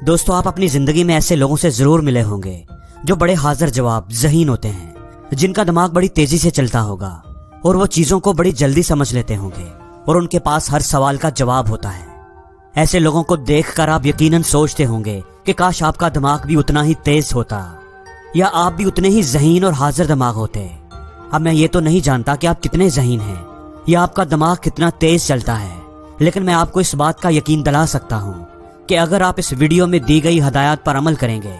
दोस्तों, आप अपनी जिंदगी में ऐसे लोगों से जरूर मिले होंगे जो बड़े हाजिर जवाब ज़हीन होते हैं, जिनका दिमाग बड़ी तेजी से चलता होगा और वो चीजों को बड़ी जल्दी समझ लेते होंगे और उनके पास हर सवाल का जवाब होता है। ऐसे लोगों को देखकर आप यकीनन सोचते होंगे कि काश आपका दिमाग भी उतना ही तेज होता या आप भी उतने ही ज़हीन और हाजिर दिमाग होते। अब मैं ये तो नहीं जानता कि आप कितने ज़हीन हैं या आपका दिमाग कितना तेज चलता है, लेकिन मैं आपको इस बात का यकीन दिला सकता हूँ कि अगर आप इस वीडियो में दी गई हदायत पर अमल करेंगे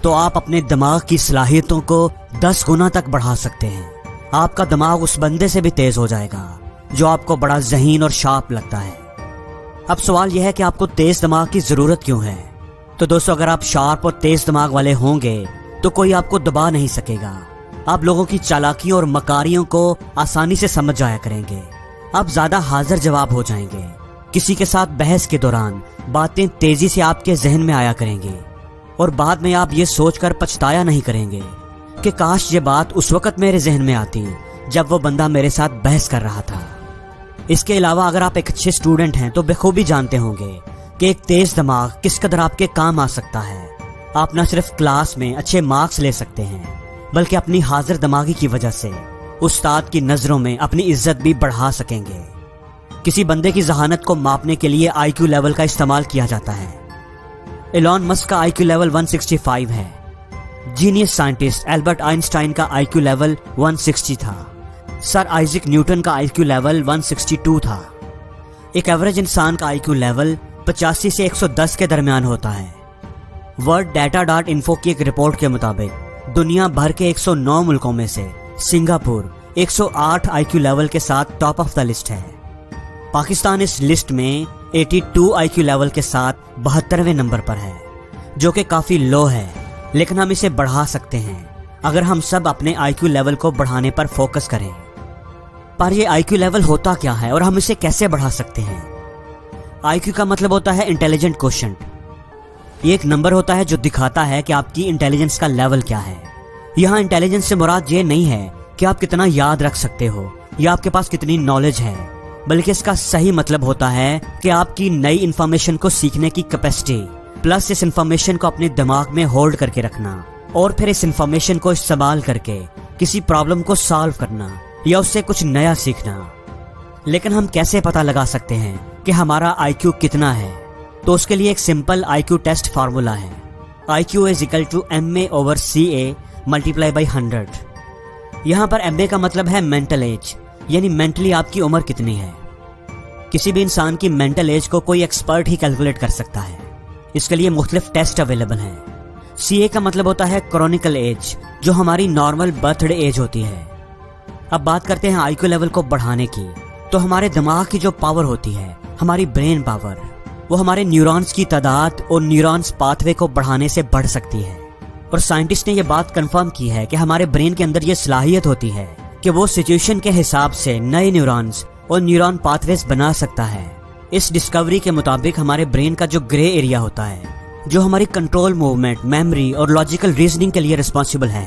तो आप अपने दिमाग की सलाहियतों को 10 गुना तक बढ़ा सकते हैं। आपका दिमाग उस बंदे से भी तेज हो जाएगा जो आपको बड़ा ज़हीन और शार्प लगता है। अब सवाल यह है कि आपको तेज दिमाग की जरूरत क्यों है। तो दोस्तों, अगर आप शार्प और तेज दिमाग वाले होंगे तो कोई आपको दबा नहीं सकेगा। आप लोगों की चालाकियों और मकारियों को आसानी से समझ जाया करेंगे। आप ज्यादा हाजिर जवाब हो जाएंगे। किसी के साथ बहस के दौरान बातें तेजी से आपके जहन में आया करेंगे और बाद में आप ये सोचकर पछताया नहीं करेंगे कि काश ये बात उस वक्त मेरे जहन में आती जब वो बंदा मेरे साथ बहस कर रहा था। इसके अलावा अगर आप एक अच्छे स्टूडेंट हैं तो बखूबी जानते होंगे कि एक तेज दिमाग किस कदर आपके काम आ सकता है। आप न सिर्फ क्लास में अच्छे मार्क्स ले सकते हैं बल्कि अपनी हाजिर दिमागी की वजह से उस्ताद की नजरों में अपनी इज्जत भी बढ़ा सकेंगे। किसी बंदे की जहानत को मापने के लिए IQ लेवल का इस्तेमाल किया जाता है। एलॉन मस्क का IQ लेवल 165 है। जीनियस साइंटिस्ट एल्बर्ट आइंस्टाइन का IQ लेवल 160 था। सर आइजैक न्यूटन का IQ लेवल 162 था। एक एवरेज इंसान का IQ लेवल 85 से 110 के दरमियान होता है। वर्ल्ड डाटा डॉट इन्फो की एक रिपोर्ट के मुताबिक दुनिया भर के 109 मुल्कों में से सिंगापुर 108 IQ लेवल के साथ टॉप ऑफ द लिस्ट है। पाकिस्तान इस लिस्ट में 82 IQ लेवल के साथ 72वें नंबर पर है, जो कि काफी लो है, लेकिन हम इसे बढ़ा सकते हैं अगर हम सब अपने IQ लेवल को बढ़ाने पर फोकस करें। पर ये IQ लेवल होता क्या है और हम इसे कैसे बढ़ा सकते हैं? IQ का मतलब होता है इंटेलिजेंट क्वोशिएंट। ये एक नंबर होता है जो दिखाता है कि आपकी इंटेलिजेंस का लेवल क्या है। यहाँ इंटेलिजेंस से मुराद ये नहीं है कि आप कितना याद रख सकते हो या आपके पास कितनी नॉलेज है, बल्कि इसका सही मतलब होता है कि आपकी नई इंफॉर्मेशन को सीखने की कैपेसिटी प्लस इस इंफॉर्मेशन को अपने दिमाग में होल्ड करके रखना और फिर इस इंफॉर्मेशन को इस्तेमाल करके किसी प्रॉब्लम को सॉल्व करना या उससे कुछ नया सीखना। लेकिन हम कैसे पता लगा सकते हैं कि हमारा IQ कितना है? तो उसके लिए एक सिंपल IQ टेस्ट फार्मूला है। IQ = MA/CA × 100। यहाँ पर MA का मतलब है मेंटल एज, यानी मेंटली आपकी उम्र कितनी है। किसी भी इंसान की मेंटल एज को कोई एक्सपर्ट ही कैलकुलेट कर सकता है। इसके लिए मुख्तलिफ टेस्ट अवेलेबल हैं। CA का मतलब होता है क्रॉनिकल एज, जो हमारी नॉर्मल बर्थडे एज होती है। अब बात करते हैं IQ लेवल को बढ़ाने की। तो हमारे दिमाग की जो पावर होती है, हमारी ब्रेन पावर, वो हमारे न्यूरॉन्स की तादाद और न्यूरॉन्स पाथवे को बढ़ाने से बढ़ सकती है। और साइंटिस्ट ने यह बात कंफर्म की है कि हमारे ब्रेन के अंदर यह सलाहियत होती है कि वो सिचुएशन के हिसाब से नए न्यूरॉन्स और न्यूरॉन पाथवेज बना सकता है। इस डिस्कवरी के मुताबिक हमारे ब्रेन का जो ग्रे एरिया होता है, जो हमारी कंट्रोल मूवमेंट, मेमोरी और लॉजिकल रीजनिंग के लिए रिस्पॉन्सिबल है,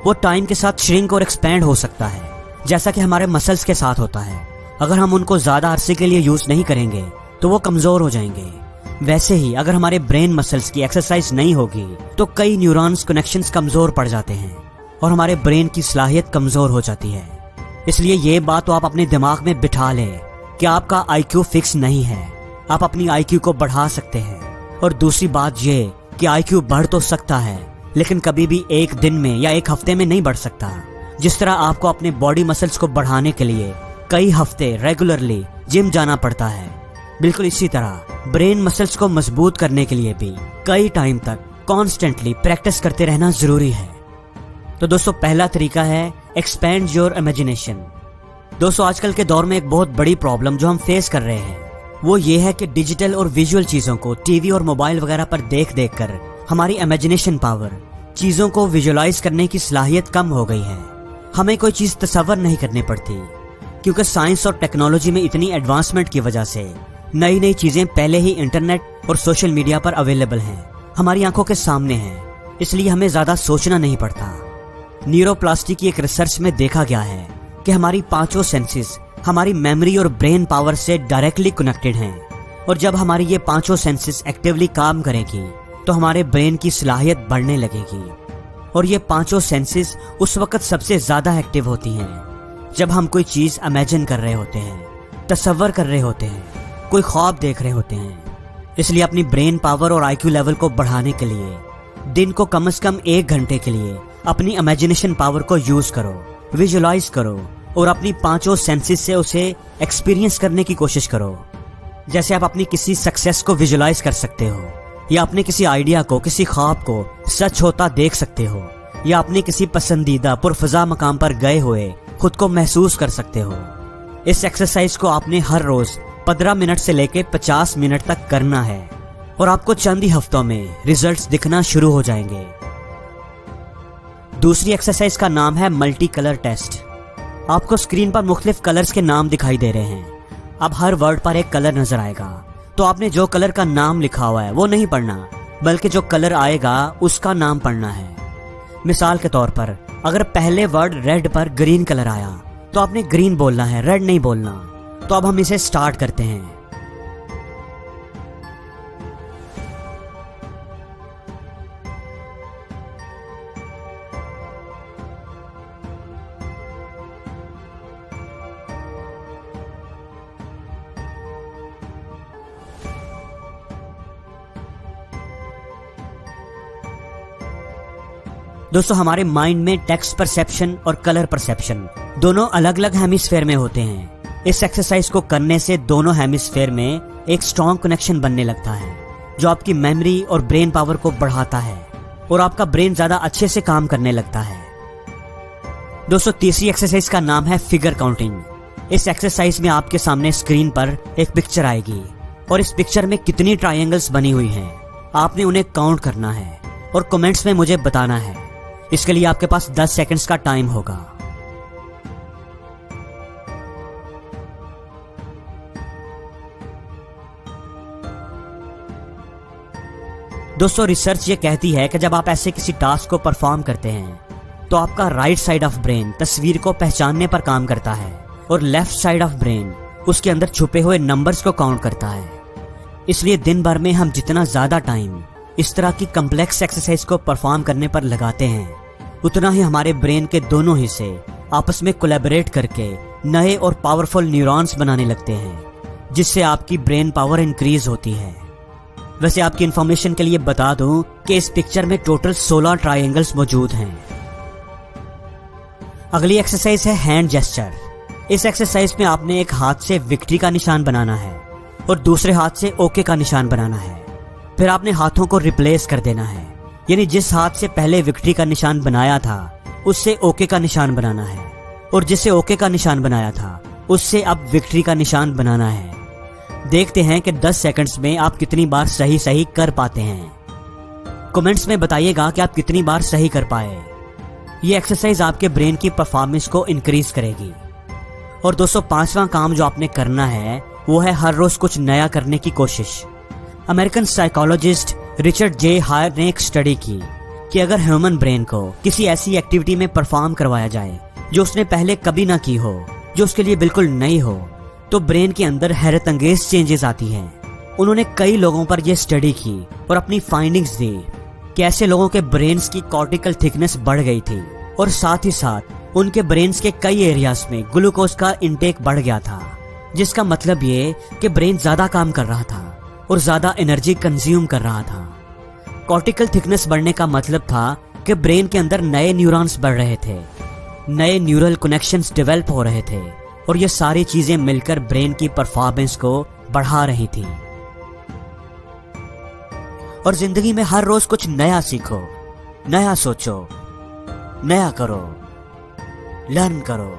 वो टाइम के साथ श्रिंक और एक्सपैंड हो सकता है, जैसा कि हमारे मसल्स के साथ होता है। अगर हम उनको ज्यादा अरसे के लिए यूज नहीं करेंगे तो वो कमजोर हो जाएंगे। वैसे ही अगर हमारे ब्रेन मसल्स की एक्सरसाइज नहीं होगी तो कई न्यूरॉन्स कनेक्शंस कमजोर पड़ जाते हैं और हमारे ब्रेन की सलाहियत कमजोर हो जाती है। इसलिए ये बात तो आप अपने दिमाग में बिठा लें कि आपका IQ फिक्स नहीं है। आप अपनी IQ को बढ़ा सकते हैं। और दूसरी बात ये कि IQ बढ़ तो सकता है, लेकिन कभी भी एक दिन में या एक हफ्ते में नहीं बढ़ सकता। जिस तरह आपको अपने बॉडी मसल्स को बढ़ाने के लिए कई हफ्ते रेगुलरली जिम जाना पड़ता है, बिल्कुल इसी तरह ब्रेन मसल्स को मजबूत करने के लिए भी कई टाइम तक कॉन्स्टेंटली प्रैक्टिस करते रहना जरूरी है। तो दोस्तों, पहला तरीका है एक्सपैंड योर इमेजिनेशन। दोस्तों, आजकल के दौर में एक बहुत बड़ी प्रॉब्लम जो हम फेस कर रहे हैं वो ये है कि डिजिटल और विजुअल चीजों को टीवी और मोबाइल वगैरह पर देख देख कर हमारी इमेजिनेशन पावर, चीजों को विजुअलाइज करने की सलाहियत कम हो गई है। हमें कोई चीज तसव्वुर नहीं करनी पड़ती क्योंकि साइंस और टेक्नोलॉजी में इतनी एडवांसमेंट की वजह से नई नई चीजें पहले ही इंटरनेट और सोशल मीडिया पर अवेलेबल हैं, हमारी आंखों के सामने हैं। इसलिए हमें ज्यादा सोचना नहीं पड़ता। न्यूरोप्लास्टी की एक रिसर्च में देखा गया है कि हमारी 5 सेंसेस हमारी मेमोरी और ब्रेन पावर से डायरेक्टली कनेक्टेड हैं और जब हमारी ये 5 सेंसेस एक्टिवली काम करेंगी तो हमारे ब्रेन की सलाहियत बढ़ने लगेगी। और ये पांचों सेंसेस उस वक्त सबसे ज्यादा एक्टिव होती हैं जब हम कोई चीज इमेजिन कर रहे होते हैं, तसव्वुर कर रहे होते हैं, कोई ख्वाब देख रहे होते हैं। इसलिए अपनी ब्रेन पावर और आईक्यू लेवल को बढ़ाने के लिए दिन को कम से कम 1 घंटे के लिए अपनी इमेजिनेशन पावर को यूज करो, विजुलाइज करो और अपनी पांचों सेंसेस से उसे एक्सपीरियंस करने की कोशिश करो। जैसे आप अपनी किसी सक्सेस को विजुलाइज कर सकते हो, या अपने किसी आइडिया को, किसी ख्वाब को सच होता देख सकते हो, या अपने किसी पसंदीदा पुरफजा मकाम पर गए हुए खुद को महसूस कर सकते हो। इस एक्सरसाइज को आपने हर रोज 15 मिनट से लेकर 50 मिनट तक करना है और आपको चंद ही हफ्तों में रिजल्ट्स दिखना शुरू हो जाएंगे। दूसरी एक्सरसाइज का नाम है मल्टी कलर टेस्ट। आपको स्क्रीन पर मुख्तलिफ कलर्स के नाम दिखाई दे रहे हैं। अब हर वर्ड पर एक कलर नजर आएगा, तो आपने जो कलर का नाम लिखा हुआ है वो नहीं पढ़ना, बल्कि जो कलर आएगा उसका नाम पढ़ना है। मिसाल के तौर पर अगर पहले वर्ड रेड पर ग्रीन कलर आया तो आपने ग्रीन बोलना है, रेड नहीं बोलना। तो अब हम इसे स्टार्ट करते हैं। दोस्तों, हमारे माइंड में टेक्स्ट परसेप्शन और कलर परसेप्शन दोनों अलग अलग हेमिस्फेयर में होते हैं। इस एक्सरसाइज को करने से दोनों हेमिस्फेयर में एक स्ट्रॉन्ग कनेक्शन बनने लगता है, जो आपकी मेमोरी और ब्रेन पावर को बढ़ाता है और आपका ब्रेन ज्यादा अच्छे से काम करने लगता है। दोस्तों, तीसरी एक्सरसाइज का नाम है फिगर काउंटिंग। इस एक्सरसाइज में आपके सामने स्क्रीन पर एक पिक्चर आएगी और इस पिक्चर में कितनी ट्रायंगल्स बनी हुई हैं, आपने उन्हें काउंट करना है और कमेंट्स में मुझे बताना है। इसके लिए आपके पास 10 सेकंड्स का टाइम होगा। दोस्तों, रिसर्च ये कहती है कि जब आप ऐसे किसी टास्क को परफॉर्म करते हैं तो आपका राइट साइड ऑफ ब्रेन तस्वीर को पहचानने पर काम करता है और लेफ्ट साइड ऑफ ब्रेन उसके अंदर छुपे हुए नंबर्स को काउंट करता है। इसलिए दिन भर में हम जितना ज्यादा टाइम इस तरह की कम्प्लेक्स एक्सरसाइज को परफॉर्म करने पर लगाते हैं, उतना ही हमारे ब्रेन के दोनों हिस्से आपस में कोलैबोरेट करके नए और पावरफुल न्यूरॉन्स बनाने लगते हैं, जिससे आपकी ब्रेन पावर इंक्रीज होती है। वैसे आपकी इंफॉर्मेशन के लिए बता दूं कि इस पिक्चर में टोटल 16 ट्रायंगल्स मौजूद हैं। अगली एक्सरसाइज है हैंड जेस्चर। इस एक्सरसाइज में आपने एक हाथ से विक्ट्री का निशान बनाना है और दूसरे हाथ से ओके का निशान बनाना है। फिर आपने हाथों को रिप्लेस कर देना है, यानी जिस हाथ से पहले विक्ट्री का निशान बनाया था उससे ओके का निशान बनाना है, और जिससे ओके का निशान बनाया था उससे अब विक्ट्री का निशान बनाना है। देखते हैं कि 10 सेकंड्स में आप कितनी बार सही सही कर पाते हैं। कमेंट्स में बताइएगा कि आप कितनी बार सही कर पाए। ये एक्सरसाइज आपके ब्रेन की परफॉर्मेंस को इंक्रीज करेगी। और दोस्तों, 5वां काम जो आपने करना है वो है हर रोज कुछ नया करने की कोशिश। American psychologist Richard J higher ने एक स्टडी की कि अगर ह्यूमन ब्रेन को किसी ऐसी एक्टिविटी में परफॉर्म करवाया जाए जो उसने पहले कभी ना की हो, जो उसके लिए बिल्कुल नई हो, तो ब्रेन के अंदर हैरत अंगेज चेंजेस आती हैं। उन्होंने कई लोगों पर यह स्टडी की और अपनी फाइंडिंग्स दी कि ऐसे लोगों के ब्रेन्स की कॉर्टिकल थिकनेस बढ़ गई थी और साथ ही साथ उनके ब्रेन्स के कई एरियाज में ग्लूकोज का इंटेक बढ़ गया था, जिसका मतलब ये कि ब्रेन ज्यादा काम कर रहा था और ज्यादा एनर्जी कंज्यूम कर रहा था। कॉर्टिकल थिकनेस बढ़ने का मतलब था कि ब्रेन के अंदर नए न्यूरॉन्स बढ़ रहे थे, नए न्यूरल कनेक्शंस डेवलप हो रहे थे और ये सारी चीजें मिलकर ब्रेन की परफॉर्मेंस को बढ़ा रही थी। और जिंदगी में हर रोज कुछ नया सीखो, नया सोचो, नया करो, लर्न करो।